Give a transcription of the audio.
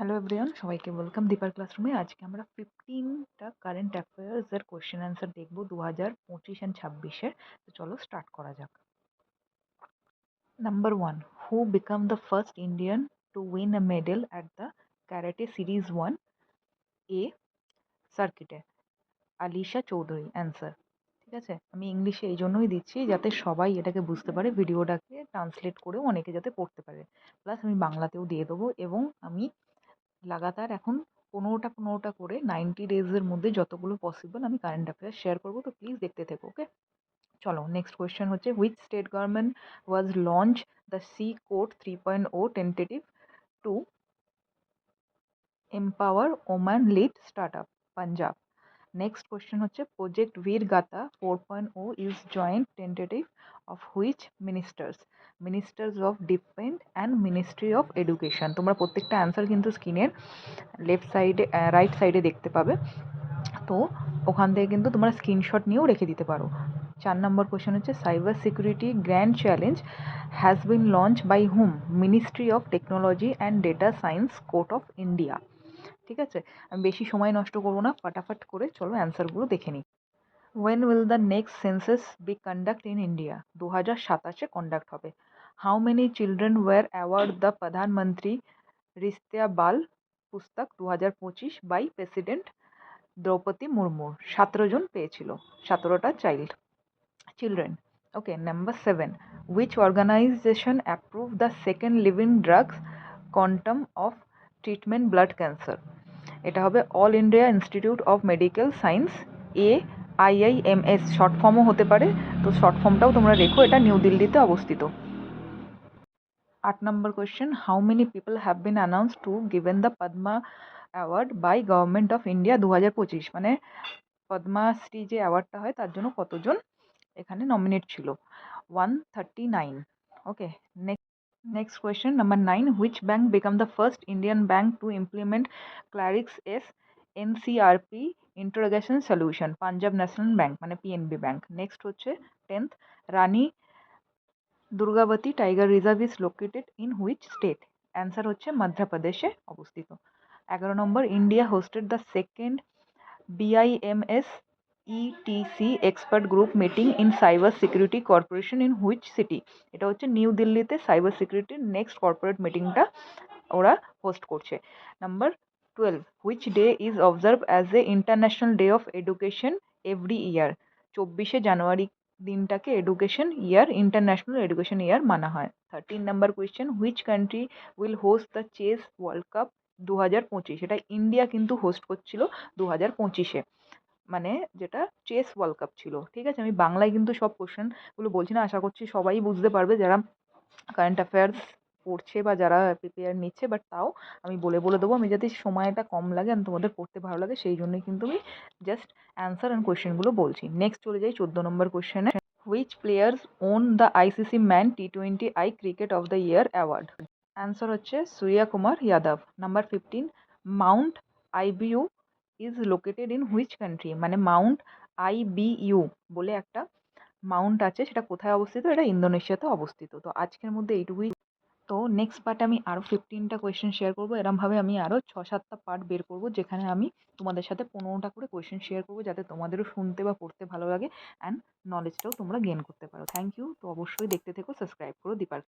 Hello everyone, সবাইকে welcome দীপার ক্লাসরুমে। আজকে আমরা 15টা কারেন্ট অ্যাফেয়ার্সের কোয়েশ্চেন অ্যান্সার দেখব 2025 অ্যান্ড 26-এর। তো চলো স্টার্ট করা যাক। Number 1, who become the first Indian to win a medal at the karate series 1 এ সার্কিটে? আলিশা চৌধুরী অ্যান্সার। ঠিক আছে, আমি ইংলিশে এই জন্যই দিচ্ছি যাতে সবাই এটাকে বুঝতে পারে, ভিডিওটাকে ট্রান্সলেট করেও অনেকে যাতে পড়তে পারে। প্লাস আমি বাংলাতেও দিয়ে দেবো এবং আমি লাগাতার এখন 15টা করে 90 ডেজের মধ্যে যতগুলো পসিবল আমি কারেন্ট অ্যাফেয়ার্স শেয়ার করবো, তো প্লিজ দেখতে থেকো। ওকে, চলো নেক্সট কোয়েশ্চেন হচ্ছে, which state government was launch the sea code 3.0 tentative two empower woman lead startup? Punjab. Next question হচ্ছে, প্রজেক্ট বীর গাথা 4.0 is joint tentative of which ministers of defence and ministry of education? তোমরা প্রত্যেকটা answer কিন্তু স্ক্রিনের left সাইডে right সাইডে দেখতে পাবে, তো ওখান থেকে কিন্তু তোমরা স্ক্রিনশট নিয়েও রেখে দিতে পারো। 4 নম্বর কোয়েশ্চেন হচ্ছে, cyber security grand challenge has been launch by hmm? Ministry of technology and data science, court of India. ঠিক আছে, আমি বেশি সময় নষ্ট করবো না, ফাটাফাট করে চলো অ্যান্সারগুলো দেখে নিই। When will the next census be conduct in India? 2027-এ কন্ডাক্ট হবে। How many children were award the Pradhan Mantri Rashtriya Bal পুস্তক 2025 বাই প্রেসিডেন্ট দ্রৌপদী মুর্মু? 17 জন পেয়েছিল, 17টা children. Okay, number 7, which organization approved the second living drugs quantum of treatment blood cancer? এটা হবে All India Institute of Medical Science, AIIMS short ফর্মও হতে পারে, তো শর্ট ফর্মটাও তোমরা রেখো, এটা নিউ দিল্লিতে অবস্থিত। 8 নম্বর question, how many people have been announce to given the Padma award by government of India 2025? মানে পদ্মাশ্রী যে অ্যাওয়ার্ডটা হয় তার জন্য কতজন এখানে নমিনেট ছিল? 139। Okay, next question number 9, which bank become the first Indian bank to implement ক্লারিক্স এস NCRP interrogation solution? Punjab National Bank, মানে পিএনবি ব্যাঙ্ক। নেক্সট হচ্ছে 10th, Rani Durgavati tiger reserve is located in which state? Answer হচ্ছে মধ্যপ্রদেশে অবস্থিত। 11 নম্বর, India hosted the second BIMS ETC expert group meeting in cyber security corporation in which city? এটা হচ্ছে new দিল্লিতে cyber সিকিউরিটির নেক্সট কর্পোরেট মিটিংটা ওরা হোস্ট করছে। Number 12, which day is observe as a international day of education every year? 24শে জানুয়ারি দিনটাকে education year, international education year মানা হয়। 13 number question, which country will host the chess world cup 2025? এটা India কিন্তু হোস্ট করছিল 2025-এ, মানে যেটা চেস ওয়ার্ল্ড কাপ ছিল। ঠিক আছে, আমি বাংলায় কিন্তু সব কোশ্চেনগুলো বলছি না, আশা করছি সবাই বুঝতে পারবে যারা কারেন্ট অ্যাফেয়ার্স পড়ছে বা যারা প্রিপেয়ার নিচ্ছে, বাট তাও আমি বলে বলে দেবো, আমি যাতে সময়টা কম লাগে আর তোমাদের পড়তে ভালো লাগে সেই জন্যই কিন্তু আমি জাস্ট অ্যান্সার অ্যান্ড কোয়েশ্চেনগুলো বলছি। নেক্সট চলে যাই 14 নম্বর কোয়েশ্চেনে, which players won the ICC man T20I cricket of the year award? Answer হচ্ছে Surya Kumar Yadav. Number 15, mount Ibu is located in which country? মানে মাউন্ট আইবিইউ বলে একটা মাউন্ট আছে, সেটা কোথায় অবস্থিত? এটা ইন্দোনেশিয়াতে অবস্থিত। তো আজকের মধ্যে এইটুকুই। তো নেক্সট পার্টে আমি আরও 15টা কোয়েশ্চেন শেয়ার করবো, এরমভাবে আমি আরও 6-7টা পার্ট বের করবো যেখানে আমি তোমাদের সাথে 15টা করে কোয়েশ্চেন শেয়ার করবো, যাতে তোমাদেরও শুনতে বা পড়তে ভালো লাগে অ্যান্ড নলেজটাও তোমরা গেন করতে পারো। Thank you. তো অবশ্যই দেখতে থেকো, সাবস্ক্রাইব করো দীপার